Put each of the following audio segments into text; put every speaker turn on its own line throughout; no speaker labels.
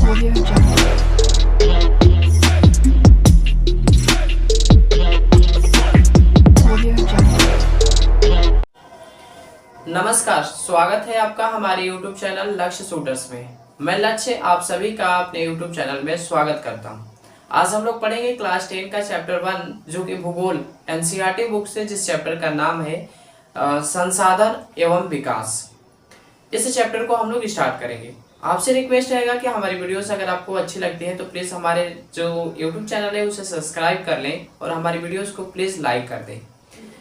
Audio Jungle. Audio Jungle.
नमस्कार, स्वागत है आपका हमारे YouTube चैनल लक्ष्य शूटर्स में। मैं लक्ष्य आप सभी का अपने YouTube चैनल में स्वागत करता हूं। आज हम लोग पढ़ेंगे क्लास 10 का चैप्टर 1 जो कि भूगोल एनसीईआरटी बुक से, जिस चैप्टर का नाम है संसाधन एवं विकास। इस चैप्टर को हम लोग स्टार्ट करेंगे। आपसे रिक्वेस्ट रहेगा कि हमारी वीडियोस अगर आपको अच्छी लगती है तो प्लीज़ हमारे जो YouTube चैनल है उसे सब्सक्राइब कर लें और हमारी वीडियोस को प्लीज़ लाइक कर दें।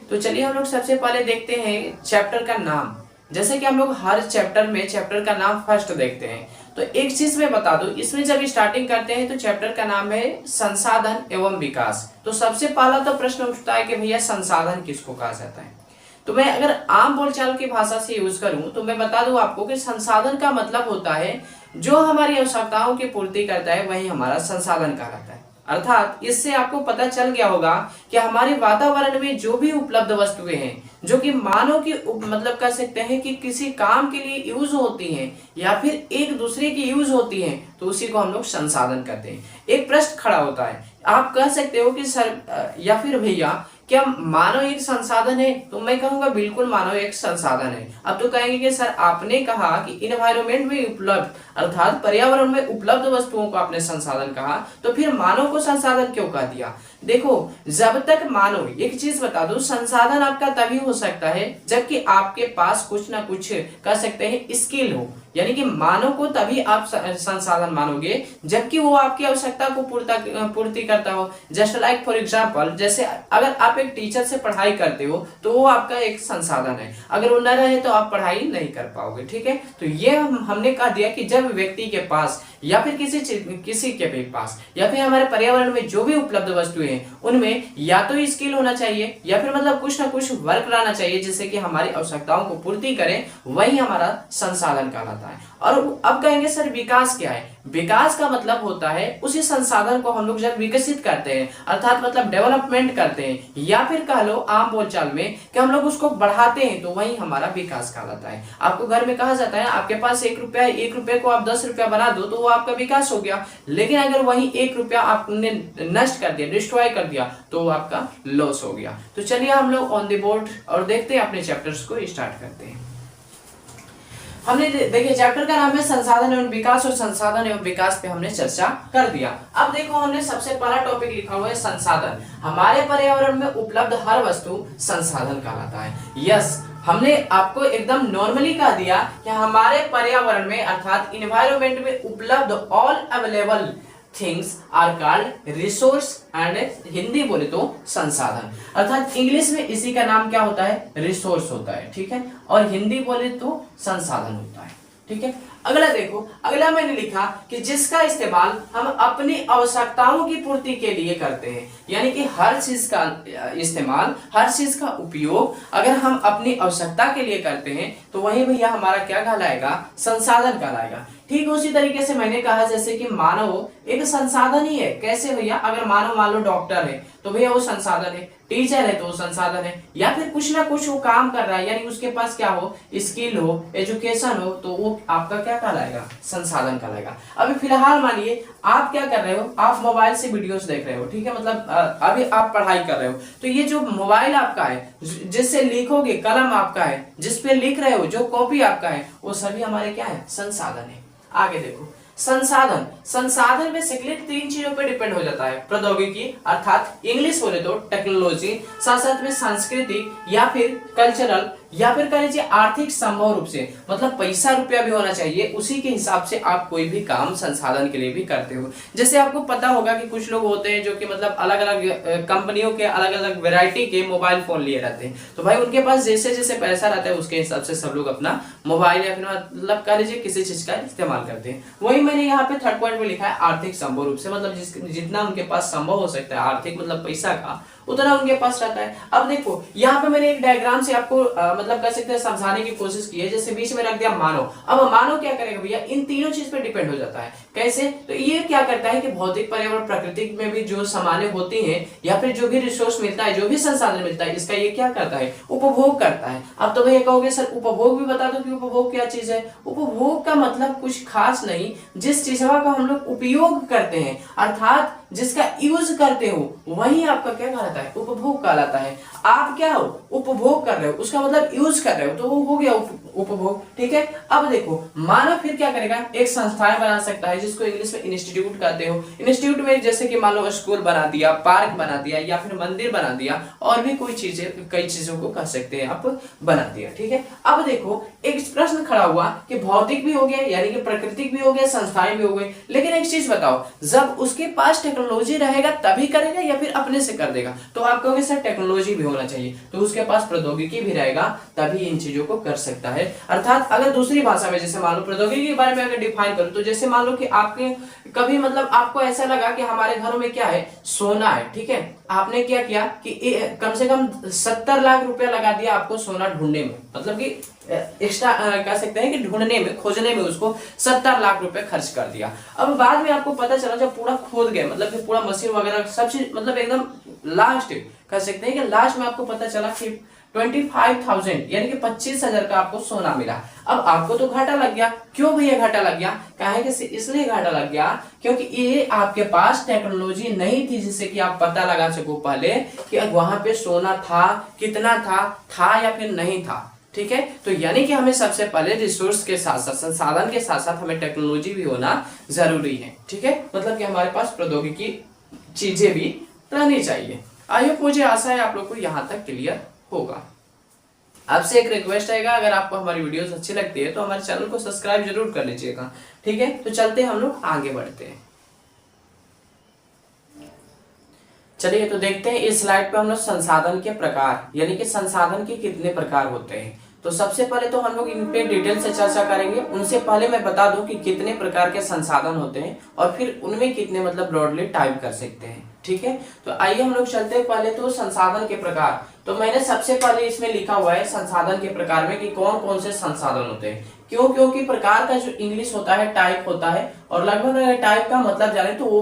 तो चलिए हम लोग सबसे पहले देखते हैं चैप्टर का नाम। जैसे कि हम लोग हर चैप्टर में चैप्टर का नाम फर्स्ट देखते हैं, तो एक चीज मैं बता दूं, इसमें जब स्टार्टिंग करते हैं तो चैप्टर का नाम है संसाधन एवं विकास। तो सबसे पहला तो प्रश्न उठता है कि भैया संसाधन किसको कहा जाता है। तो मैं अगर आम बोलचाल की भाषा से यूज करूं तो मैं बता दूं आपको कि संसाधन का मतलब होता है जो हमारी आवश्यकताओं की पूर्ति करता है, वही हमारा संसाधन कहलाता है। अर्थात इससे आपको पता चल गया होगा कि हमारे वातावरण में जो भी उपलब्ध वस्तुएं हैं जो कि मानव की मतलब कह सकते हैं कि किसी काम के लिए यूज होती हैं या फिर एक दूसरे की यूज होती हैं, तो उसी को हम लोग संसाधन कहते हैं। एक प्रश्न खड़ा होता है, आप कह सकते हो कि सर या फिर भैया क्या मानव एक संसाधन है? तो मैं कहूंगा बिल्कुल मानव एक संसाधन है। अब तो कहेंगे कि सर आपने कहा कि इन्वायरमेंट में उपलब्ध अर्थात पर्यावरण में उपलब्ध वस्तुओं को आपने संसाधन कहा, तो फिर मानव को संसाधन क्यों कह दिया? देखो, जब तक मानव, एक चीज बता दूं, संसाधन आपका तभी हो सकता है जबकि आपके पास कुछ ना कुछ कह सकते हैं स्किल हो। यानी कि मानव को तभी आप संसाधन मानोगे जबकि वो आपकी आवश्यकता को पूर्ति करता हो। जस्ट लाइक फॉर एग्जांपल, जैसे अगर आप एक टीचर से पढ़ाई करते हो तो वो आपका एक संसाधन है, अगर वो न रहे तो आप पढ़ाई नहीं कर पाओगे। ठीक है, तो ये हमने कह दिया कि जब व्यक्ति के पास या फिर किसी के भी पास या फिर हमारे पर्यावरण में जो भी उपलब्ध वस्तुएं हैं उनमें या तो स्किल होना चाहिए या फिर मतलब कुछ ना कुछ वर्क रहना चाहिए जिससे कि हमारी आवश्यकताओं को पूर्ति करें, वही हमारा संसाधन कहलाता है। और अब कहेंगे सर विकास क्या है? विकास का मतलब होता है उसी संसाधन को हम लोग जब विकसित करते हैं अर्थात मतलब डेवलपमेंट करते हैं या फिर कह लो आम बोलचाल में कि हम लोग उसको बढ़ाते हैं, तो वही हमारा विकास कहलाता है। आपको घर में कहा जाता है आपके पास 1 रुपया, 1 रुपये को आप 10 रुपया बना दो तो वो आपका विकास हो गया। लेकिन अगर वही 1 रुपया आपने नष्ट कर दिया, डिस्ट्रॉय कर दिया, तो वो आपका लॉस हो गया। तो चलिए हम लोग ऑन द बोर्ड और देखते हैं अपने चैप्टर्स को स्टार्ट करते हैं। हमने देखिए चैप्टर का नाम है संसाधन एवं विकास और संसाधन एवं विकास पे हमने चर्चा कर दिया। अब देखो हमने सबसे पहला टॉपिक लिखा हुआ है संसाधन। हमारे पर्यावरण में उपलब्ध हर वस्तु संसाधन कहलाता है। यस, हमने आपको एकदम नॉर्मली कह दिया कि हमारे पर्यावरण में अर्थात इन्वायरमेंट में उपलब्ध all available things are called resource and Hindi बोले तो संसाधन। अर्थात इंग्लिश में इसी का नाम क्या होता है? रिसोर्स होता है। ठीक है, और हिंदी बोले तो संसाधन होता है। ठीक है, अगला देखो, अगला मैंने लिखा कि जिसका इस्तेमाल हम अपनी आवश्यकताओं की पूर्ति के लिए करते हैं। यानी कि हर चीज का इस्तेमाल, हर चीज का उपयोग अगर हम अपनी आवश्यकता के लिए करते हैं तो वही भैया हमारा क्या कहलाएगा? संसाधन कहलाएगा। ठीक उसी तरीके से मैंने कहा जैसे कि मानव एक संसाधन ही है। कैसे भैया? अगर मानव मान लो डॉक्टर है तो भैया वो संसाधन है, टीचर है तो वो संसाधन है, या फिर कुछ ना कुछ वो काम कर रहा है यानी उसके पास क्या हो? स्किल हो, एजुकेशन हो, तो वो आपका क्या कहलाएगा? संसाधन कहलाएगा। अभी फिलहाल मानिए आप क्या कर रहे हो? आप मोबाइल से वीडियोस देख रहे हो। ठीक है, मतलब अभी आप पढ़ाई कर रहे हो, तो ये जो मोबाइल आपका है जिससे लिखोगे, कलम आपका है जिसपे लिख रहे हो, जो कॉपी आपका है, वो सभी हमारे क्या है? संसाधन है। आगे देखो, संसाधन, संसाधन बेसिकली 3 चीजों पे डिपेंड हो जाता है। प्रौद्योगिकी अर्थात इंग्लिश बोले तो टेक्नोलॉजी, साथ साथ में सांस्कृतिक या फिर कल्चरल या फिर कह लीजिए आर्थिक संभव रूप से, मतलब पैसा रुपया भी होना चाहिए, उसी के हिसाब से आप कोई भी काम संसाधन के लिए भी करते हो। जैसे आपको पता होगा कि कुछ लोग होते हैं जो कि मतलब अलग अलग कंपनियों के अलग अलग वैरायटी के मोबाइल फोन लिए रहते हैं, तो भाई उनके पास जैसे जैसे पैसा रहता है उसके हिसाब से सब लोग अपना मोबाइल या फिर मतलब कह लीजिए किसी चीज का इस्तेमाल करते हैं। वही मैंने यहाँ पे थर्ड पॉइंट में लिखा है आर्थिक संभव रूप से, मतलब जितना उनके पास संभव हो सकता है आर्थिक मतलब पैसा का, उतना उनके पास रहता है। अब देखो यहाँ पे मैंने एक डायग्राम से आपको मतलब कह सकते हैं समझाने की कोशिश की है, जैसे बीच में रख दिया मानव। अब मानव क्या करेगा भैया, इन तीनों चीज पे डिपेंड हो जाता है। कैसे, तो ये क्या करता है कि भौतिक पर्यावरण प्रकृति में भी जो सामान्य होती है या फिर जो भी रिसोर्स मिलता है, जो भी संसाधन मिलता है, इसका ये क्या करता है, उपभोग करता है। अब तो भैया कहोगे सर उपभोग भी बता दो कि उपभोग क्या चीज है। उपभोग का मतलब कुछ खास नहीं, जिस चीजवा का हम लोग उपयोग करते हैं अर्थात जिसका यूज करते हो वही आपका क्या कहलाता है, उपभोग कहलाता है। आप क्या हो, उपभोग कर रहे हो, उसका मतलब यूज कर रहे हो, तो वो हो गया उपभोग। ठीक है। अब देखो मानव फिर क्या करेगा, एक संस्थाएं बना सकता है जिसको इंग्लिश में इंस्टीट्यूट कहते हो। इंस्टीट्यूट में जैसे कि मान लो स्कूल बना दिया, पार्क बना दिया या फिर मंदिर बना दिया, और भी कोई चीजें, कई चीजों को कह सकते हैं आप बना दिया। ठीक है। अब देखो एक प्रश्न खड़ा हुआ कि भौतिक भी हो गया यानी कि प्राकृतिक भी हो गया, संस्थाएं भी हो गई, लेकिन एक चीज बताओ, जब उसके पास टेक्नोलॉजी रहेगा तभी करेगा या फिर अपने से कर देगा। तो आप कहोगे सर टेक्नोलॉजी भी होना चाहिए, तो उसके पास प्रौद्योगिकी भी रहेगा तभी इन चीजों को कर सकता है। अर्थात अगर दूसरी भाषा में जैसे मान लो प्रौद्योगिकी के बारे में अगर डिफाइन करूं, तो जैसे मान लो कि आपके कभी मतलब आपको ऐसा लगा कि हमारे घरों में क्या है, सोना है। ठीक है। आपने क्या किया कि कम से कम 70 लाख रुपया लगा दिया आपको सोना ढूंढने में, मतलब कि एक्स्ट्रा कह सकते हैं कि ढूंढने में, खोजने में उसको 70 लाख रुपए खर्च कर दिया। अब बाद में आपको पता चला जब पूरा खोद गए, मतलब कि पूरा मशीन वगैरह सब चीज, मतलब एकदम लास्ट कह सकते हैं कि लास्ट में आपको पता चला कि 25,000 यानी कि 25,000 का आपको सोना मिला। अब आपको तो घाटा लग गया। क्यों भैया घाटा लग गया, कहे कि इसलिए घाटा लग गया क्योंकि ये आपके पास टेक्नोलॉजी नहीं थी जिससे कि आप पता लगा सको पहले कि वहां पे सोना था, कितना था या फिर नहीं था। ठीक है। तो यानी कि हमें सबसे पहले रिसोर्स के साथ साथ, संसाधन के साथ साथ हमें टेक्नोलॉजी भी होना जरूरी है। ठीक है। मतलब कि हमारे पास प्रौद्योगिकी चीजें भी रहनी चाहिए। आई होप, मुझे आशा है आप लोग को यहाँ तक क्लियर होगा। आपसे एक रिक्वेस्ट रहेगा, अगर आपको हमारी वीडियोस अच्छी लगती है तो हमारे चैनल को सब्सक्राइब जरूर कर लीजिएगा। ठीक है। तो चलते हैं, हम लोग आगे बढ़ते हैं। चलिए तो देखते हैं इस स्लाइड पे हम लोग संसाधन के प्रकार यानी कि संसाधन के कितने प्रकार होते हैं। तो सबसे पहले तो हम लोग इन पे डिटेल से चर्चा करेंगे। उनसे पहले मैं बता दूं कि कितने प्रकार के संसाधन होते हैं और फिर उनमें कितने मतलब ब्रॉडली टाइप कर सकते हैं। ठीक है। तो आइए हम लोग चलते हैं पहले तो संसाधन के प्रकार। तो मैंने सबसे पहले इसमें लिखा हुआ है संसाधन के प्रकार में कि कौन कौन से संसाधन होते हैं। क्यों, क्योंकि प्रकार का जो इंग्लिश होता है टाइप होता है, और लगभग अगर टाइप का मतलब जाने तो वो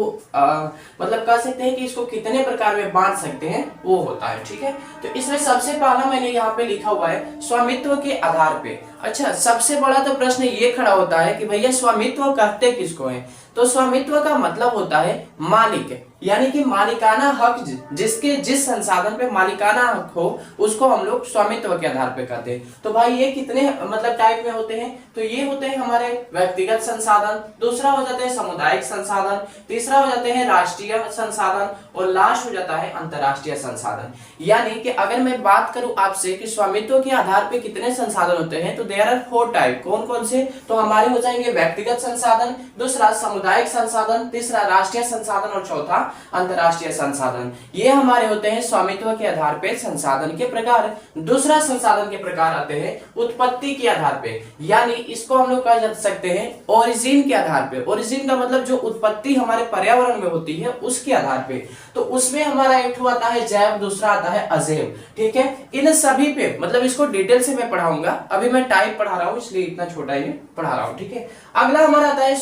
मतलब कह सकते हैं कि इसको कितने प्रकार में बांट सकते हैं वो होता है। ठीक है। तो इसमें सबसे पहला मैंने यहाँ पे लिखा हुआ है स्वामित्व के आधार पे। अच्छा, सबसे बड़ा तो प्रश्न ये खड़ा होता है कि भैया स्वामित्व कहते किसको है। तो स्वामित्व का मतलब होता है मालिक, यानी कि मालिकाना हक, जिसके जिस संसाधन पे मालिकाना हक हो उसको हम लोग स्वामित्व के आधार पे कहते हैं। तो भाई ये कितने मतलब टाइप में होते हैं, तो ये होते हैं हमारे व्यक्तिगत संसाधन, दूसरा हो जाता है सामुदायिक संसाधन, तीसरा हो जाते हैं राष्ट्रीय संसाधन, और लास्ट हो जाता है अंतरराष्ट्रीय संसाधन। यानी कि अगर मैं बात करूं आपसे कि स्वामित्व के आधार पे कितने संसाधन होते हैं, तो देयर आर 4 टाइप। कौन कौन से, तो हमारे हो जाएंगे व्यक्तिगत संसाधन, दूसरा सामुदायिक संसाधन, तीसरा राष्ट्रीय संसाधन और चौथा अंतरराष्ट्रीय संसाधन। ये हमारे होते हैं स्वामित्व के आधार पे संसाधन के प्रकार। दूसरा संसाधन के प्रकार आते हैं उत्पत्ति के आधार पे, यानी इसको हम लोग कह सकते हैं ओरिजिन के आधार पे। ओरिजिन का मतलब जो उत्पत्ति हमारे पर्यावरण में होती है उसके आधार पे। तो उसमें हमारा एक आता है जैव, दूसरा आता है अजैव। ठीक है। इन सभी पे मतलब इसको डिटेल से मैं पढ़ाऊंगा, अभी मैं टाइप पढ़ा रहा हूं इसलिए इतना छोटा ही पढ़ा रहा हूं। ठीक है। अगला हमारा आता है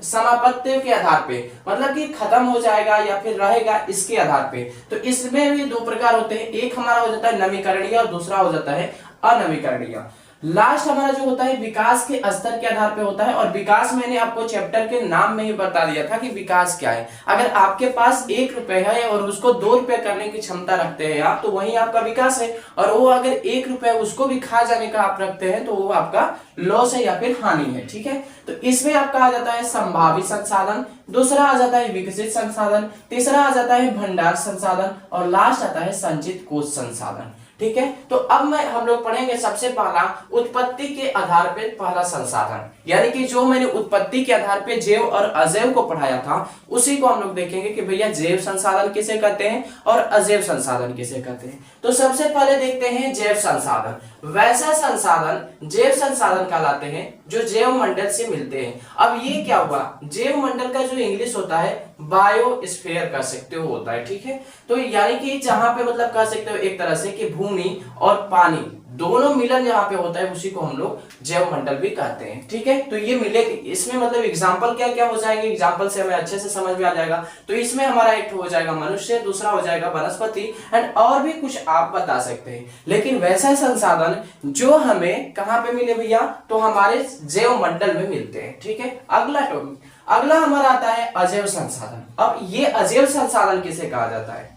समापत्ति के आधार पे, मतलब कि खत्म हो जाएगा या फिर रहेगा इसके आधार पे। तो इसमें भी 2 प्रकार होते हैं, एक हमारा हो जाता है नवीकरणीय और दूसरा हो जाता है अनवीकरणीय। लास्ट हमारा जो होता है विकास के स्तर के आधार पे होता है, और विकास मैंने आपको चैप्टर के नाम में ही बता दिया था कि विकास क्या है। अगर आपके पास 1 रुपए है और उसको 2 रुपए करने की क्षमता रखते हैं आप, तो वही आपका विकास है। और वो अगर 1 रुपए उसको भी खा जाने का आप रखते हैं तो वो आपका लॉस है या फिर हानि है। ठीक है। तो इसमें आपका आ जाता है संभावित संसाधन, दूसरा आ जाता है विकसित संसाधन, तीसरा आ जाता है भंडार संसाधन, और लास्ट आता है संचित कोष संसाधन। ठीक है। तो अब हम लोग पढ़ेंगे सबसे पहला उत्पत्ति के आधार पे पहला संसाधन, यानी कि जो मैंने उत्पत्ति के आधार पे जैव और अजैव को पढ़ाया था उसी को हम लोग देखेंगे कि भैया जैव संसाधन किसे कहते हैं और अजैव संसाधन किसे कहते हैं। तो सबसे पहले देखते हैं जैव संसाधन। वैसा संसाधन जैव संसाधन कहलाते हैं जो जैव मंडल से मिलते हैं। अब ये क्या हुआ, जैव मंडल का जो इंग्लिश होता है बायोस्फीयर कह सकते हो होता है, ठीक है। तो यानी कि जहां पे मतलब कह सकते हो एक तरह से कि भूमि और पानी दोनों मिलन जहां पे होता है उसी को हम लोग जैव मंडल भी कहते हैं, ठीक है। तो ये मिले, इसमें मतलब एग्जांपल क्या क्या हो जाएंगे, एग्जांपल से हमें अच्छे से समझ में आ जाएगा। तो इसमें हमारा एक हो जाएगा मनुष्य, दूसरा हो जाएगा वनस्पति एंड और भी कुछ आप बता सकते हैं। लेकिन वैसा संसाधन जो हमें कहां पे मिले भैया, तो हमारे जैव मंडल में मिलते हैं, ठीक है। अगला टॉपिक, अगला हमारा आता है अजैव संसाधन। अब ये अजैव संसाधन किसे कहा जाता है,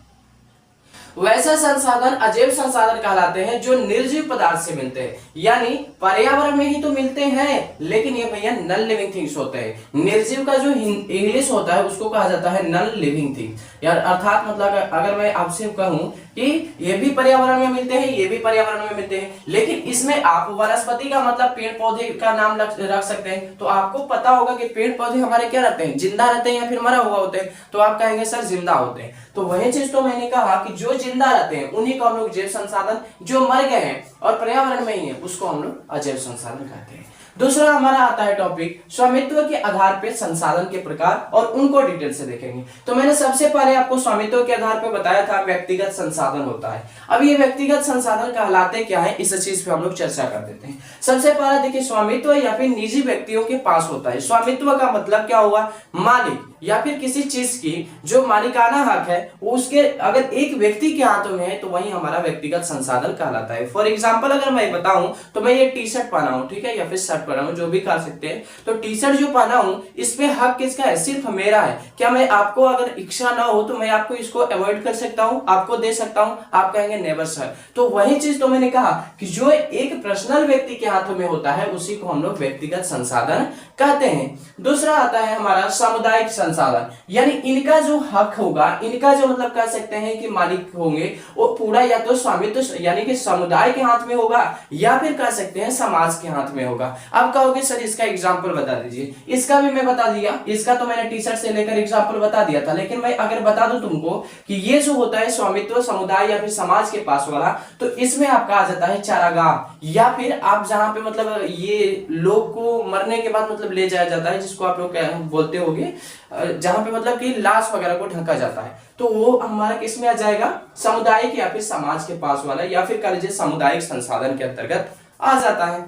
वैसा संसाधन अजैव संसाधन कहलाते हैं जो निर्जीव पदार्थ से मिलते हैं, यानी पर्यावरण में ही तो मिलते हैं, लेकिन ये भैया नॉन लिविंग थिंग्स होते हैं। निर्जीव का जो इंग्लिश होता है उसको कहा जाता है नॉन लिविंग थिंग, यार अर्थात मतलब अगर मैं आपसे कहूं कि ये भी पर्यावरण में मिलते हैं, ये भी पर्यावरण में मिलते हैं, लेकिन इसमें आप वनस्पति का मतलब पेड़ पौधे का नाम रख सकते हैं। तो आपको पता होगा कि पेड़ पौधे हमारे क्या रहते हैं, जिंदा रहते हैं या फिर मरा हुआ होते हैं, तो आप कहेंगे सर जिंदा होते हैं। तो वही चीज तो मैंने कहा कि जो जिंदा रहते हैं उन्हीं को हम लोग जैव संसाधन, जो मर गए हैं और पर्यावरण में ही है उसको हम लोग अजैव संसाधन कहते हैं। दूसरा हमारा आता है टॉपिक स्वामित्व के आधार पर संसाधन के प्रकार, और उनको डिटेल से देखेंगे। तो मैंने सबसे पहले आपको स्वामित्व के आधार पर बताया था व्यक्तिगत संसाधन होता है। अब ये व्यक्तिगत संसाधन कहलाते क्या है, इस चीज पे हम लोग चर्चा कर देते हैं। सबसे पहला देखिए, स्वामित्व या फिर निजी व्यक्तियों के पास होता है। स्वामित्व का मतलब क्या हुआ, मालिक या फिर किसी चीज की जो मालिकाना हक है उसके अगर एक व्यक्ति के हाथों में है तो वही हमारा व्यक्तिगत संसाधन कहलाता है। फॉर एग्जांपल अगर मैं बताऊं तो मैं ये टी शर्ट पहना हूं, ठीक है, या फिर शर्ट पहना हूं, जो भी कह सकते हैं। तो टी शर्ट जो पहना हूं इस पे हक किसका है, सिर्फ मेरा है। क्या मैं आपको अगर इच्छा ना हो तो मैं आपको इसको अवॉइड कर सकता हूं, आपको दे सकता हूं? आप कहेंगे नेवर सर। तो वही चीज तो मैंने कहा कि जो एक पर्सनल व्यक्ति के हाथों में होता है उसी को हम लोग व्यक्तिगत संसाधन कहते हैं। दूसरा आता है हमारा सामुदायिक संसाधन, यानी इनका जो हक होगा, इनका जो मतलब कह सकते हैं कि मालिक होंगे, वो पूरा या तो स्वामित्व यानी कि समुदाय के हाथ में होगा या फिर कह सकते हैं समाज के हाथ में होगा। अब कहोगे सर इसका एग्जांपल बता दीजिए, इसका भी मैं बता दिया, इसका तो मैंने टी शर्ट से लेकर एग्जांपल बता दिया था। लेकिन मैं अगर बता दूं तुमको कि ये जो होता है स्वामित्व समुदाय या फिर समाज के पास वाला, तो इसमें आपका आ जाता है चारागाह, या फिर आप जहां पे मतलब ये लोग को मरने के बाद मतलब ले जाया जाता है, जिसको आप लोग बोलते होंगे, जहां पे मतलब कि लाश वगैरह को ढका जाता है, तो वो हमारा किस में आ जाएगा, सामुदायिक या फिर समाज के पास वाला, या फिर कह लीजिए सामुदायिक संसाधन के अंतर्गत आ जाता है।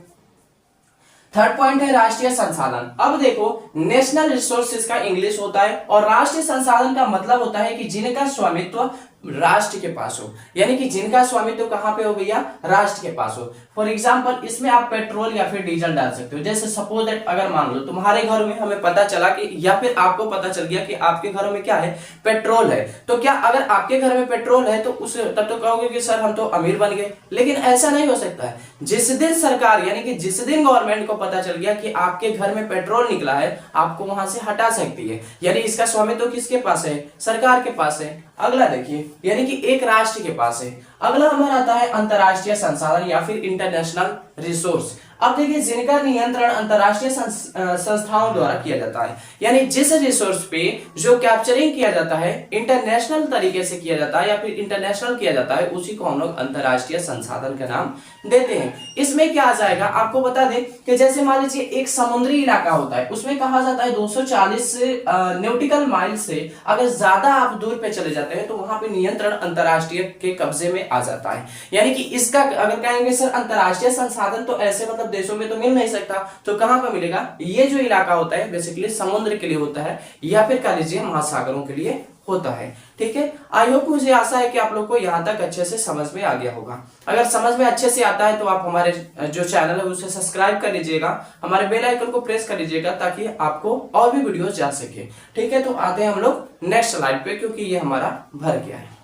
थर्ड पॉइंट है राष्ट्रीय संसाधन। अब देखो, नेशनल रिसोर्सेज का इंग्लिश होता है और राष्ट्रीय संसाधन का मतलब होता है कि जिनका स्वामित्व राष्ट्र के पास हो, यानी कि जिनका स्वामित्व कहां पे हो भैया, राष्ट्र के पास हो। फॉर एग्जांपल इसमें आप पेट्रोल या फिर डीजल डाल सकते हो। जैसे सपोज दैट अगर मान लो तुम्हारे घर में हमें पता चला कि या फिर आपको पता चल गया कि आपके घर में क्या है, पेट्रोल है, तो क्या अगर आपके घर में पेट्रोल है तो उस तब तो कहोगे कि सर हम तो अमीर बन गए। लेकिन ऐसा नहीं हो सकता है। जिस दिन सरकार यानी कि जिस दिन गवर्नमेंट को पता चल गया कि आपके घर में पेट्रोल निकला है, आपको वहां से हटा सकती है, यानी इसका स्वामित्व किसके पास है, सरकार के पास है। अगला देखिए, यानी कि एक राष्ट्र के पास है। अगला हमारा आता है अंतरराष्ट्रीय संसाधन या फिर इंटरनेशनल रिसोर्स। अब देखिए, जिनका नियंत्रण अंतरराष्ट्रीय संस्थाओं द्वारा किया जाता है, यानी जिस रिसोर्स पे जो कैप्चरिंग किया जाता है इंटरनेशनल तरीके से किया जाता है या फिर इंटरनेशनल किया जाता है, उसी को हम लोग अंतरराष्ट्रीय संसाधन का नाम देते हैं। इसमें क्या आ जाएगा, आपको बता दें कि जैसे मान लीजिए एक समुद्री इलाका होता है, उसमें कहा जाता है 240 नॉटिकल माइल से अगर ज्यादा आप दूर पे चले जाते हैं तो वहां पे नियंत्रण अंतरराष्ट्रीय के कब्जे में आ जाता है। यानी कि इसका अगर कहेंगे सर अंतरराष्ट्रीय संसाधन तो ऐसे मतलब देशों में तो मिल नहीं सकता, तो कहां पर मिलेगा, ये जो इलाका होता है बेसिकली समुद्र के लिए होता है या फिर कह लीजिए महासागरों के लिए होता है। ठीक है, आई होप, मुझे आशा है कि आप लोग को यहाँ तक अच्छे से समझ में आ गया होगा। अगर समझ में अच्छे से आता है तो आप हमारे जो चैनल है उसे सब्सक्राइब कर लीजिएगा, हमारे बेल आइकन को प्रेस कर लीजिएगा ताकि आपको और भी वीडियोस जा सके। ठीक है, तो आते हैं हम लोग नेक्स्ट स्लाइड पे, क्योंकि ये हमारा भर गया है।